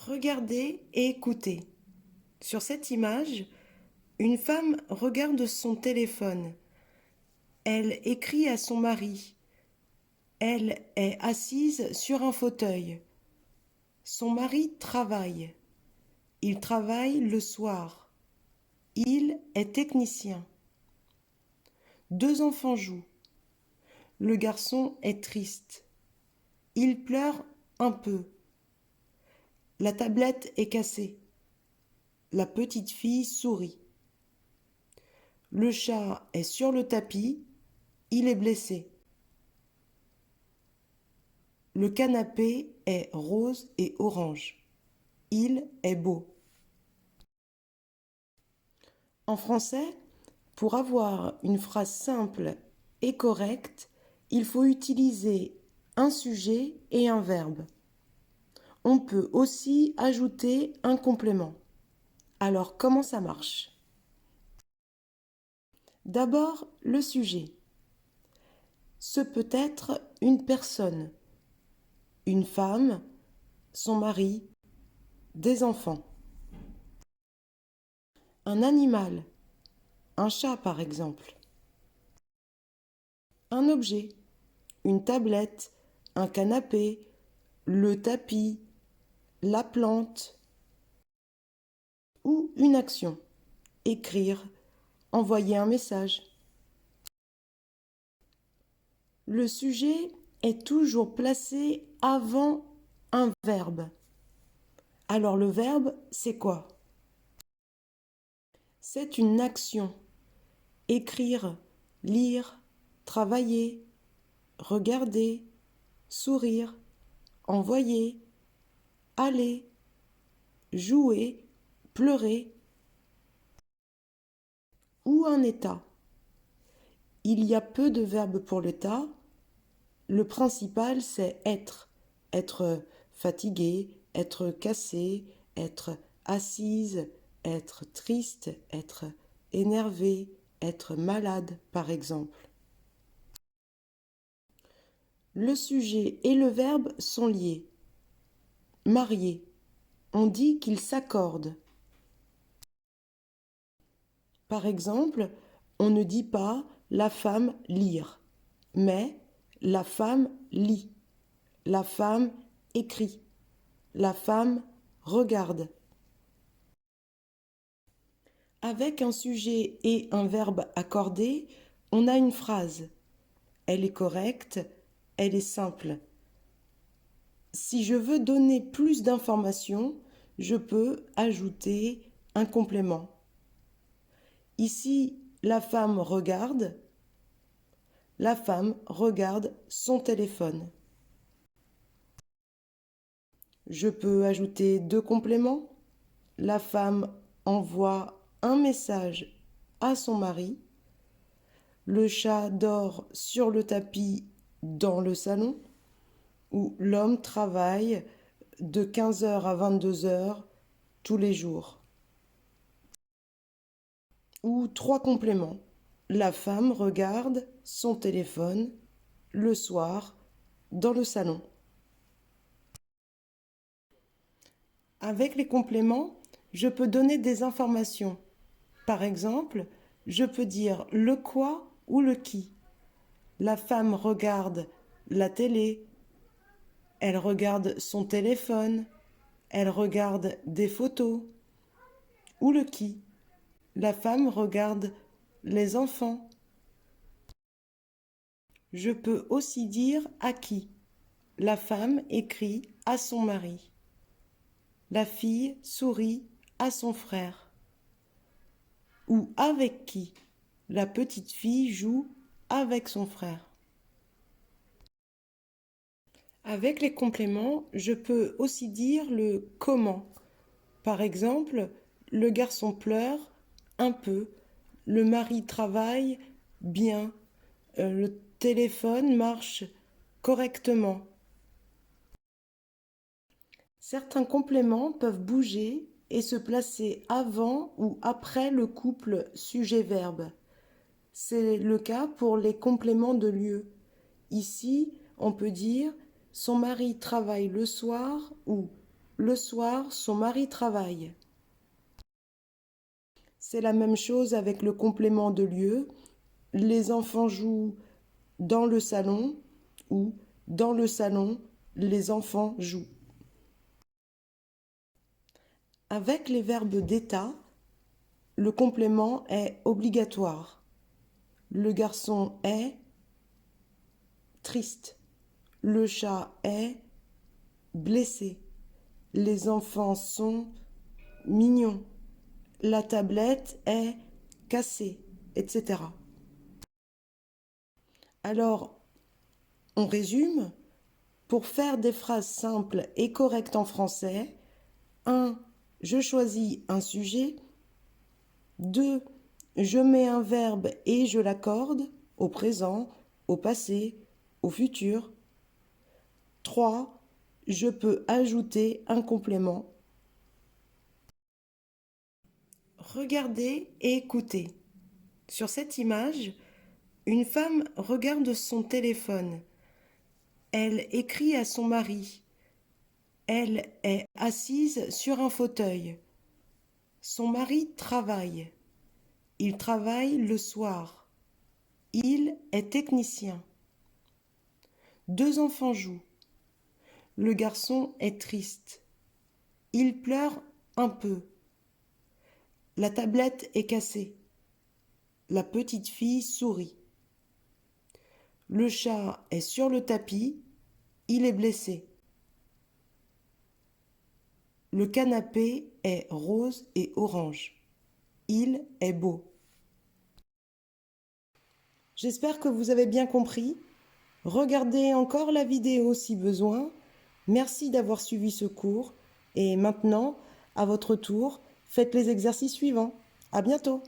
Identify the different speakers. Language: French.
Speaker 1: Regardez et écoutez. Sur cette image, une femme regarde son téléphone. Elle écrit à son mari. Elle est assise sur un fauteuil. Son mari travaille. Il travaille le soir. Il est technicien. Deux enfants jouent. Le garçon est triste. Il pleure un peu. La tablette est cassée. La petite fille sourit. Le chat est sur le tapis. Il est blessé. Le canapé est rose et orange. Il est beau. En français, pour avoir une phrase simple et correcte, il faut utiliser un sujet et un verbe. On peut aussi ajouter un complément. Alors, comment ça marche? D'abord, le sujet. Ce peut être une personne, une femme, son mari, des enfants. Un animal, un chat par exemple. Un objet, une tablette, un canapé, le tapis, la plante. Ou une action, écrire, envoyer un message. Le sujet est toujours placé avant un verbe. Alors le verbe, c'est quoi? C'est une action. Écrire, lire, travailler, regarder, sourire, envoyer, aller, jouer, pleurer. Ou un état. Il y a peu de verbes pour l'état. Le principal, c'est être. Être fatigué, être cassé, être assise, être triste, être énervé, être malade, par exemple. Le sujet et le verbe sont liés. Marié, on dit qu'ils s'accordent. Par exemple, on ne dit pas la femme lire, mais la femme lit, la femme écrit, la femme regarde. Avec un sujet et un verbe accordé, on a une phrase. Elle est correcte, elle est simple. Si je veux donner plus d'informations, je peux ajouter un complément. Ici, la femme regarde son téléphone. Je peux ajouter deux compléments. La femme envoie un message à son mari. Le chat dort sur le tapis dans le salon. Ou l'homme travaille de 15 heures à 22 heures tous les jours. Ou trois compléments. La femme regarde son téléphone le soir dans le salon. Avec les compléments, je peux donner des informations. Par exemple, je peux dire le quoi ou le qui. La femme regarde la télé, elle regarde son téléphone, elle regarde des photos. Ou le qui. La femme regarde les enfants. Je peux aussi dire à qui. La femme écrit à son mari. La fille sourit à son frère. Ou avec qui. La petite fille joue avec son frère. Avec les compléments, je peux aussi dire le comment. Par exemple, le garçon pleure un peu, le mari travaille bien, le téléphone marche correctement. Certains compléments peuvent bouger et se placer avant ou après le couple sujet-verbe. C'est le cas pour les compléments de lieu. Ici, on peut dire son mari travaille le soir ou le soir, son mari travaille. C'est la même chose avec le complément de lieu. Les enfants jouent dans le salon ou dans le salon, les enfants jouent. Avec les verbes d'état, le complément est obligatoire. Le garçon est triste. Le chat est blessé. Les enfants sont mignons. La tablette est cassée, etc. Alors, on résume. Pour faire des phrases simples et correctes en français, 1. Je choisis un sujet. 2. Je mets un verbe et je l'accorde au présent, au passé, au futur. 3. Je peux ajouter un complément. Regardez et écoutez. Sur cette image, une femme regarde son téléphone. Elle écrit à son mari. Elle est assise sur un fauteuil. Son mari travaille. Il travaille le soir. Il est technicien. 2 enfants jouent. Le garçon est triste. Il pleure un peu. La tablette est cassée. La petite fille sourit. Le chat est sur le tapis. Il est blessé. Le canapé est rose et orange. Il est beau. J'espère que vous avez bien compris. Regardez encore la vidéo si besoin. Merci d'avoir suivi ce cours. Et maintenant, à votre tour, faites les exercices suivants. À bientôt.